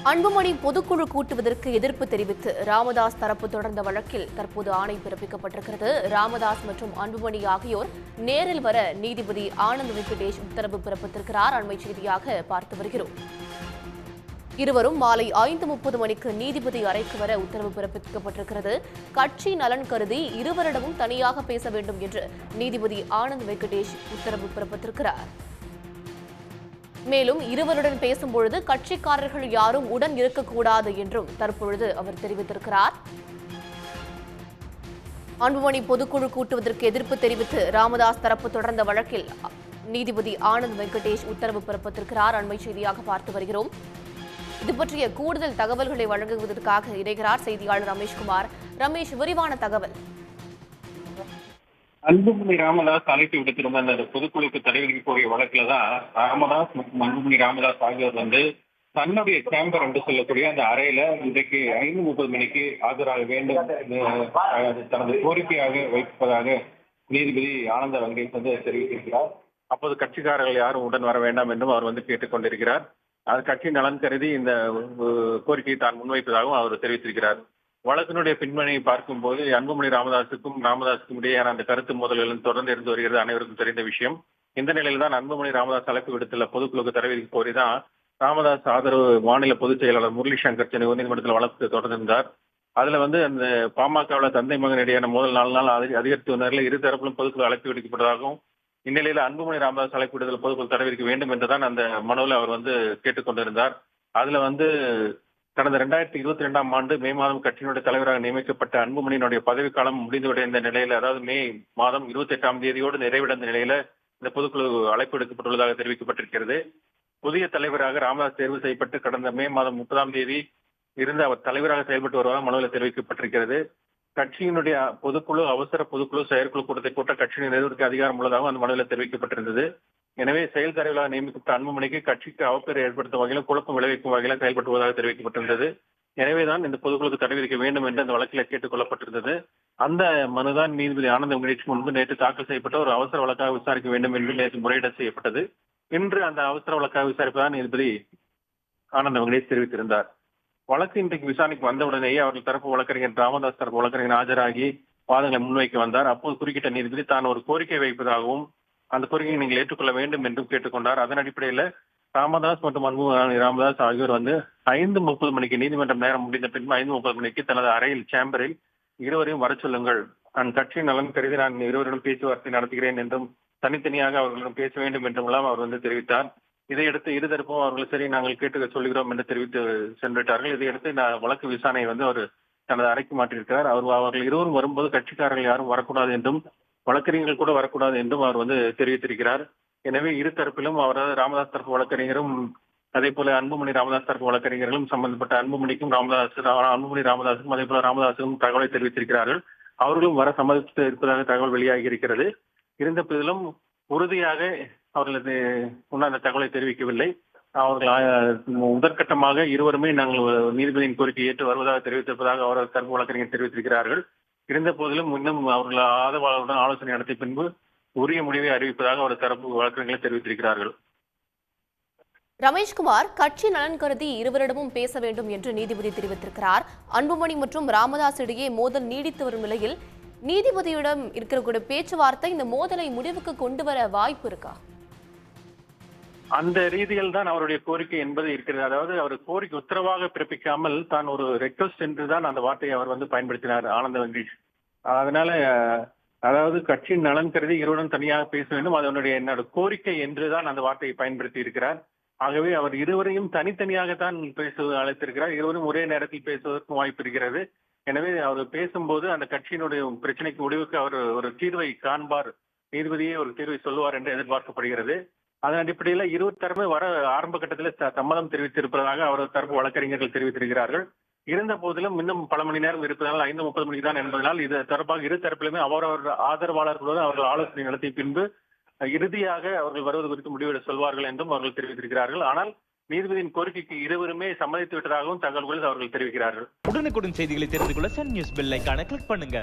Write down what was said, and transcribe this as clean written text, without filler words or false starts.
அன்புமணி பொதுக்குழு கூட்டுவதற்கு எதிர்ப்பு தெரிவித்து ராமதாஸ் தரப்பு தொடர்ந்த வழக்கில் தற்போது ஆணை பிறப்பிக்கப்பட்டிருக்கிறது. ராமதாஸ் மற்றும் அன்புமணி ஆகியோர் நேரில் வர நீதிபதி ஆனந்த் வெங்கடேஷ் உத்தரவு பிறப்பித்திருக்கிறார். அண்மை செய்தியாக பார்த்து வருகிறோம். இருவரும் மாலை 5:30 மணிக்கு நீதிபதி அறைக்கு வர உத்தரவு பிறப்பிக்கப்பட்டிருக்கிறது. கட்சி நலன் கருதி இருவரிடமும் தனியாக பேச வேண்டும் என்று நீதிபதி ஆனந்த் வெங்கடேஷ் உத்தரவு பிறப்பித்திருக்கிறார். மேலும் இருவருடன் பேசும்பொழுது கட்சிக்காரர்கள் யாரும் உடன் இருக்கக்கூடாது என்றும் தற்பொழுது அவர் தெரிவித்திருக்கிறார். அன்புமணி பொதுக்குழு கூட்டுவதற்கு எதிர்ப்பு தெரிவித்து ராமதாஸ் தரப்பு தொடர்ந்த வழக்கில் நீதிபதி ஆனந்த் வெங்கடேஷ் உத்தரவு பிறப்பித்திருக்கிறார். அண்மை செய்தியாக பார்த்து வருகிறோம். இது பற்றிய கூடுதல் தகவல்களை வழங்குவதற்காக இணைகிறார் செய்தியாளர் ரமேஷ்குமார். ரமேஷ், விரிவான தகவல். அன்புமணி ராமதாஸ் அழைப்பு விடுத்திருந்த அந்த பொதுக்குழுக்கு தலைவருக்கு கோரிய வழக்குல தான் ராமதாஸ் மற்றும் அன்புமணி ராமதாஸ் ஆகியோர் தன்னுடைய சேம்பர் என்று சொல்லக்கூடிய அந்த அறையில இன்றைக்கு 5:30 மணிக்கு ஆஜராக வேண்டும் தனது கோரிக்கையாக வைப்பதாக நீதிபதி ஆனந்த வெங்கடேஷ் தெரிவித்திருக்கிறார். அப்போது கட்சிக்காரர்கள் யாரும் உடன் வர வேண்டாம் என்றும் அவர் கேட்டுக் கொண்டிருக்கிறார். அது கட்சி நலன் கருதி இந்த கோரிக்கையை தான் முன்வைப்பதாகவும் அவர் தெரிவித்திருக்கிறார். வழக்கினுடைய பின்னணியை பார்க்கும்போது அன்புமணி ராமதாஸுக்கும் இடையேயான அந்த கருத்து மோதல்களும் தொடர்ந்து இருந்து வருகிறது, அனைவருக்கும் தெரிந்த விஷயம். இந்த நிலையில் தான் அன்புமணி ராமதாஸ் அழைப்பு விடுத்துள்ள பொதுக்குழுக்கு தலைவருக்கு கோரிதான் ராமதாஸ் ஆதரவு மாநில பொதுச் செயலாளர் முரளி சங்கர் சென்னை உயர்நீதிமன்றத்தில் வழக்கு தொடர்ந்திருந்தார். அதுல அந்த பாமகவில் தந்தை மகன் இடையான மோதல் 4 நாள் அதிகரித்து வந்ததில் இரு தரப்பிலும் பொதுக்குழு அழைப்பு விடுக்கப்பட்டதாகவும் இந்நிலையில் அன்புமணி ராமதாஸ் அழைப்பு விடுதல் பொதுக்குழு தலைவருக்கு வேண்டும் என்றுதான் அந்த மனுவில் அவர் கேட்டுக்கொண்டிருந்தார். அதுல கடந்த 2022ஆம் ஆண்டு மே மாதம் கட்சியினுடைய தலைவராக நியமிக்கப்பட்ட அன்புமணியினுடைய பதவிக்காலம் முடிந்துவிடைந்த நிலையில, அதாவது மே மாதம் 28ஆம் தேதியோடு நிறைவடைந்த நிலையில இந்த பொதுக்குழு அழைப்பு எடுக்கப்பட்டுள்ளதாக தெரிவிக்கப்பட்டிருக்கிறது. புதிய தலைவராக ராமதாஸ் தேர்வு செய்யப்பட்டு கடந்த மே மாதம் 30ஆம் தேதி இருந்து அவர் தலைவராக செயல்பட்டு வருவதாக மனுவில் தெரிவிக்கப்பட்டிருக்கிறது. கட்சியினுடைய பொதுக்குழு அவசர பொதுக்குழு செயற்குழு கூட்டத்தை கூட்ட கட்சியின் நிறுவனத்துக்கு அதிகாரம் உள்ளதாக அந்த மனுவில் தெரிவிக்கப்பட்டிருந்தது. எனவே செயல் தலைவராக நியமிக்கப்பட்ட அன்புமணிக்கு கட்சிக்கு அவப்பெயரை ஏற்படுத்தும் வகையிலும் குழப்பம் விளைவிக்கும் வகையிலும் செயல்பட்டுவதாக தெரிவிக்கப்பட்டிருந்தது. எனவேதான் இந்த பொதுக்குழுக்கு தடை விதிக்க வேண்டும் என்று அந்த வழக்கில் கேட்டுக் கொள்ளப்பட்டிருந்தது. அந்த மனுதான் நீதிபதி ஆனந்த் வெங்கடேஷ் முன்பு நேற்று தாக்கல் செய்யப்பட்ட ஒரு அவசர வழக்காக விசாரிக்க வேண்டும் என்று நேற்று முறையீடு செய்யப்பட்டது. இன்று அந்த அவசர வழக்காக விசாரிப்பதாக நீதிபதி ஆனந்த் வெங்கடேஷ் தெரிவித்திருந்தார். வழக்கு இன்றைக்கு விசாரணைக்கு வந்தவுடனேயே அவர்கள் தரப்பு வழக்கறிஞர் ராமதாஸ் தரப்பு வழக்கறிஞர் ஆஜராகி வாதங்களை முன்வைக்க வந்தார். அப்போது குறுக்கிட்ட நீதிபதி தான் ஒரு கோரிக்கை வைப்பதாகவும் அந்த கோரிக்கையை நீங்கள் ஏற்றுக்கொள்ள வேண்டும் என்றும் கேட்டுக்கொண்டார். அதன் அடிப்படையில் ராமதாஸ் மற்றும் அன்புமணி ராமதாஸ் ஆகியோர் 5:30 மணிக்கு நீதிமன்றம் நேரம் முடிந்த பின்பு 5:30 மணிக்கு தனது அறையில் சேம்பரில் இருவரையும் வர சொல்லுங்கள், நான் கட்சியின் நலன் கருதி நான் இருவரிடம் பேச்சுவார்த்தை நடத்துகிறேன் என்றும் தனித்தனியாக அவர்களிடம் பேச வேண்டும் என்றும் அவர் தெரிவித்தார். இதையடுத்து இருதரப்பும் அவர்கள் சரி நாங்கள் கேட்டு சொல்கிறோம் என்று தெரிவித்து சென்றுவிட்டார்கள். இதையடுத்து வழக்கு விசாரணை அவர் தனது அறைக்கு மாற்றியிருக்கிறார். அவர்கள் இருவரும் வரும்போது கட்சிக்காரர்கள் யாரும் வரக்கூடாது என்றும் வழக்கறிஞர்கள் கூட வரக்கூடாது என்றும் அவர் தெரிவித்திருக்கிறார். எனவே இரு தரப்பிலும் ராமதாஸ் தரப்பு வழக்கறிஞரும் அதே போல அன்புமணி ராமதாஸ் தரப்பு வழக்கறிஞர்களும் சம்பந்தப்பட்ட அன்புமணி ராமதாஸுக்கும் அதே போல ராமதாஸுக்கும் தகவலை தெரிவித்திருக்கிறார்கள். அவர்களும் வர சம்மதித்து இருப்பதாக தகவல் வெளியாகி இருக்கிறது. இருந்த போதிலும் உறுதியாக அவர்களது அந்த தகவலை தெரிவிக்கவில்லை. அவர்கள் முதற்கட்டமாக இருவருமே நாங்கள் நீதிபதியின் கோரிக்கை ஏற்று வருவதாக தெரிவித்திருப்பதாக அவரது தரப்பு வழக்கறிஞர் தெரிவித்திருக்கிறார்கள். இருந்த போதிலும் இன்னும் அவர்கள் ஆதரவாளருடன் ஆலோசனை நடத்திய பின்பு உரிய முடிவை அறிவிப்பதாக அவரது தரப்பு வழக்கறிஞர்கள் தெரிவித்திருக்கிறார்கள். ரமேஷ்குமார், கட்சி நலன் கருதி இருவரிடமும் பேச வேண்டும் என்று நீதிபதி தெரிவித்திருக்கிறார். அன்புமணி மற்றும் ராமதாஸ் இடையே மோதல் நீடித்து வரும் நிலையில் நீதிபதியிடம் இருக்கக்கூடிய பேச்சுவார்த்தை இந்த மோதலை முடிவுக்கு கொண்டு வர வாய்ப்பு இருக்கா? அந்த ரீதியில் தான் அவருடைய கோரிக்கை என்பது இருக்கிறது. அதாவது அவர் கோரிக்கை உத்தரவாக பிறப்பிக்காமல் தான் ஒரு ரெக்வஸ்ட் என்றுதான் அந்த வார்த்தையை அவர் பயன்படுத்தினார் ஆனந்த வெங்கடேஷ். அதனால அதாவது கட்சியின் நலன் கருதி இருவரும் தனியாக பேச வேண்டும், அதனுடைய என்னோட கோரிக்கை என்றுதான் அந்த வார்த்தையை பயன்படுத்தி இருக்கிறார். ஆகவே அவர் இருவரையும் தனித்தனியாகத்தான் அழைத்திருக்கிறார். இருவரும் ஒரே நேரத்தில் பேசுவதற்கு வாய்ப்பு இருக்கிறது. எனவே அவர் பேசும்போது அந்த கட்சியினுடைய பிரச்சனைக்கு முடிவுக்கு அவர் ஒரு தீர்வை காண்பார், நீதிபதியே ஒரு தீர்வை சொல்லுவார் என்று எதிர்பார்க்கப்படுகிறது. அதன் அடிப்படையில் இருவர் தரப்பு வர ஆரம்ப கட்டத்தில் சம்மதம் தெரிவித்திருப்பதாக அவரது தரப்பு வழக்கறிஞர்கள் தெரிவித்திருக்கிறார்கள். இருந்த போதிலும் இன்னும் பல மணி நேரம் இருப்பதால் 5:30 மணிக்கு தான் என்பதனால் இது தொடர்பாக இரு தரப்பிலுமே அவரவர் ஆதரவாளர்களோடு அவர்கள் ஆலோசனை நடத்திய பின்பு இறுதியாக அவர்கள் வருவது குறித்து முடிவெடு சொல்வார்கள் என்றும் அவர்கள் தெரிவித்திருக்கிறார்கள். ஆனால் நீதிபதியின் கோரிக்கைக்கு இருவருமே சம்மதித்து விட்டதாகவும் தகவல்களில் அவர்கள் தெரிவிக்கிறார்கள். உடனுக்குடன் செய்திகளை தெரிந்து கொள்ள சன் நியூஸ் பெல் ஐகானை கிளிக் பண்ணுங்க.